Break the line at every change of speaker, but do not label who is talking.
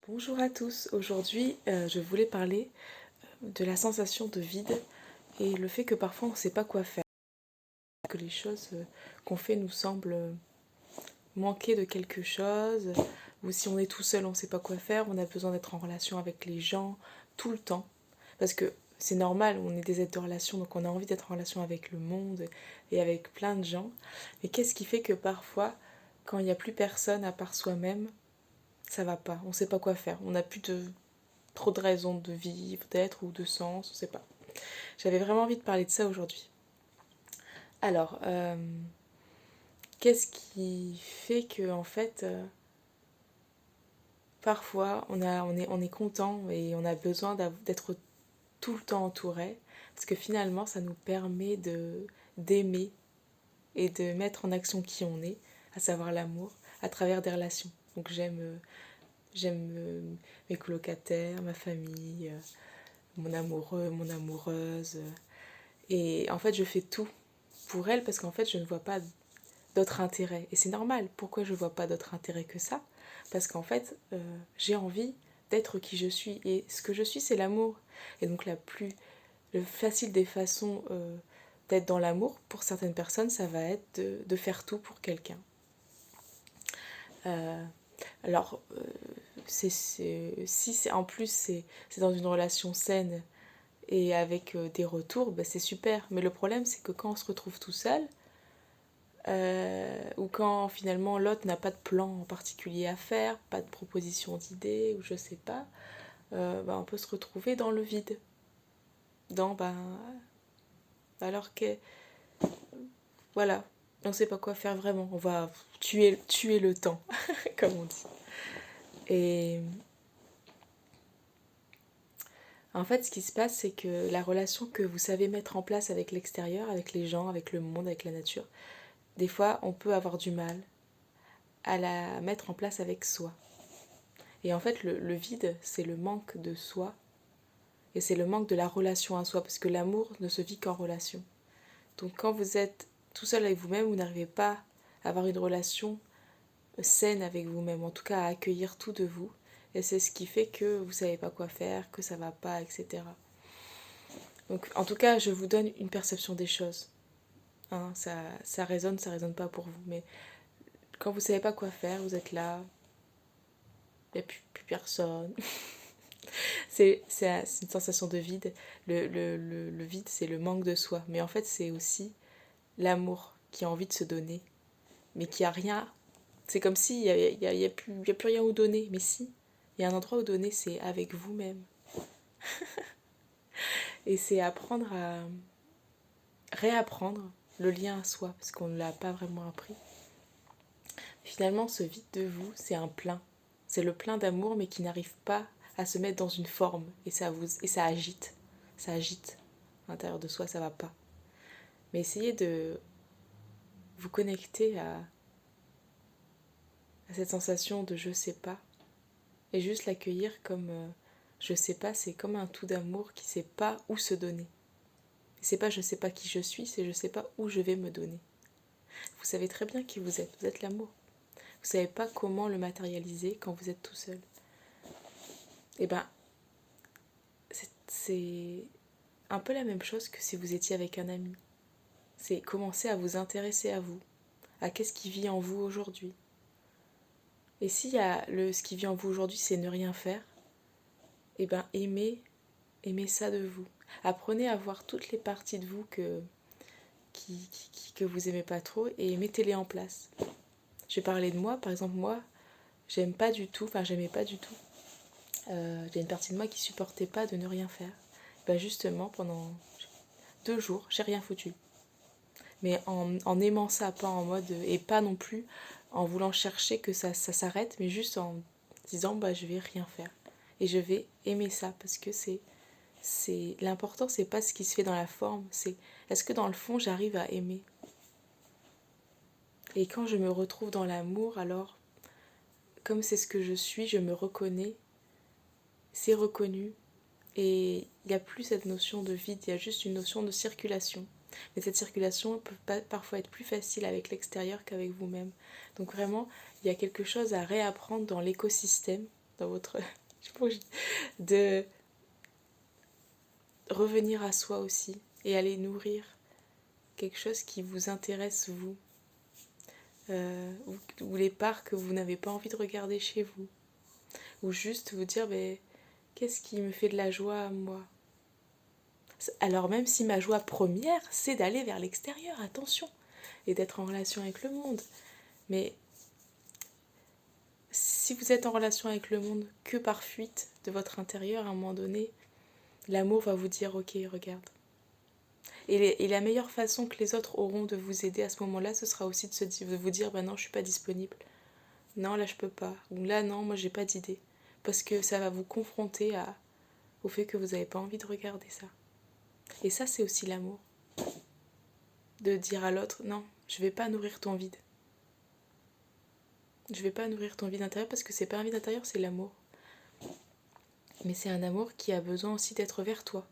Bonjour à tous, aujourd'hui je voulais parler de la sensation de vide et le fait que parfois on ne sait pas quoi faire, que les choses qu'on fait nous semblent manquer de quelque chose, ou si on est tout seul on ne sait pas quoi faire, on a besoin d'être en relation avec les gens tout le temps, parce que c'est normal, on est des êtres de relation, donc on a envie d'être en relation avec le monde et avec plein de gens, mais qu'est-ce qui fait que parfois, quand il n'y a plus personne à part soi-même, ça va pas, on ne sait pas quoi faire, on n'a plus trop de raisons de vivre, d'être ou de sens, on sait pas. J'avais vraiment envie de parler de ça aujourd'hui. Alors, qu'est-ce qui fait que en fait, parfois on est content et on a besoin d'être tout le temps entouré, parce que finalement ça nous permet d'aimer et de mettre en action qui on est, à savoir l'amour, à travers des relations. Donc j'aime mes colocataires, ma famille, mon amoureux, mon amoureuse. Et en fait, je fais tout pour elle parce qu'en fait, je ne vois pas d'autre intérêt. Et c'est normal. Pourquoi je ne vois pas d'autre intérêt que ça? Parce qu'en fait, j'ai envie d'être qui je suis. Et ce que je suis, c'est l'amour. Et donc, le facile des façons d'être dans l'amour, pour certaines personnes, ça va être de faire tout pour quelqu'un. Euh, alors, si c'est en plus c'est dans une relation saine et avec des retours, bah, c'est super. Mais le problème, c'est que quand on se retrouve tout seul, ou quand finalement l'autre n'a pas de plan en particulier à faire, pas de proposition d'idée, ou je sais pas, bah, on peut se retrouver dans le vide. Alors que, voilà, on ne sait pas quoi faire vraiment. On va tuer le temps, comme on dit. Et en fait, ce qui se passe, c'est que la relation que vous savez mettre en place avec l'extérieur, avec les gens, avec le monde, avec la nature, des fois, on peut avoir du mal à la mettre en place avec soi. Et en fait, le vide, c'est le manque de soi et c'est le manque de la relation à soi, parce que l'amour ne se vit qu'en relation. Donc quand vous êtes tout seul avec vous-même, vous n'arrivez pas à avoir une relation saine avec vous-même, en tout cas à accueillir tout de vous. Et c'est ce qui fait que vous ne savez pas quoi faire, que ça ne va pas, etc. Donc en tout cas, je vous donne une perception des choses. Hein, ça résonne pas pour vous. Mais quand vous ne savez pas quoi faire, vous êtes là, il n'y a plus personne. C'est une sensation de vide. Le vide, c'est le manque de soi. Mais en fait, c'est aussi l'amour qui a envie de se donner, mais qui a rien. C'est comme s'il y a plus rien où donner. Mais si, il y a un endroit où donner, c'est avec vous-même. Et c'est apprendre à réapprendre le lien à soi, parce qu'on ne l'a pas vraiment appris. Finalement, ce vide de vous, c'est un plein. C'est le plein d'amour, mais qui n'arrive pas à se mettre dans une forme. Et ça agite. Ça agite. À l'intérieur de soi, ça va pas. Mais essayez de vous connecter à cette sensation de je sais pas. Et juste l'accueillir comme je sais pas, c'est comme un tout d'amour qui sait pas où se donner. Et c'est pas je sais pas qui je suis, c'est je sais pas où je vais me donner. Vous savez très bien qui vous êtes l'amour. Vous savez pas comment le matérialiser quand vous êtes tout seul. Et ben, c'est un peu la même chose que si vous étiez avec un ami. C'est commencer à vous intéresser à vous, à qu'est-ce qui vit en vous aujourd'hui. Et s'il y a ce qui vit en vous aujourd'hui, c'est ne rien faire, et ben aimez ça de vous. Apprenez à voir toutes les parties de vous que vous aimez pas trop et mettez-les en place. Je vais parler de moi, par exemple moi, j'aimais pas du tout. J'ai une partie de moi qui supportait pas de ne rien faire. Ben justement, pendant 2 jours, j'ai rien foutu. Mais en aimant ça, pas en mode. Et pas non plus en voulant chercher que ça s'arrête, mais juste en disant bah je vais rien faire. Et je vais aimer ça parce que l'important, c'est pas ce qui se fait dans la forme, c'est est-ce que dans le fond j'arrive à aimer. Et quand je me retrouve dans l'amour, alors comme c'est ce que je suis, je me reconnais, c'est reconnu. Et il n'y a plus cette notion de vide, il y a juste une notion de circulation. Mais cette circulation peut parfois être plus facile avec l'extérieur qu'avec vous-même. Donc vraiment, il y a quelque chose à réapprendre dans l'écosystème. dans votre... de revenir à soi aussi et aller nourrir quelque chose qui vous intéresse vous, ou les parts que vous n'avez pas envie de regarder chez vous, ou juste vous dire qu'est-ce qui me fait de la joie à moi. Alors même si ma joie première c'est d'aller vers l'extérieur, attention, et d'être en relation avec le monde, mais si vous êtes en relation avec le monde que par fuite de votre intérieur, à un moment donné, l'amour va vous dire ok, regarde. Et la meilleure façon que les autres auront de vous aider à ce moment-là, ce sera aussi de vous dire non, je suis pas disponible. Non, là je peux pas. Ou là non, moi j'ai pas d'idée. Parce que ça va vous confronter au fait que vous n'avez pas envie de regarder ça. Et ça, c'est aussi l'amour. De dire à l'autre non, je vais pas nourrir ton vide. Je vais pas nourrir ton vide intérieur parce que c'est pas un vide intérieur, c'est l'amour. Mais c'est un amour qui a besoin aussi d'être vers toi.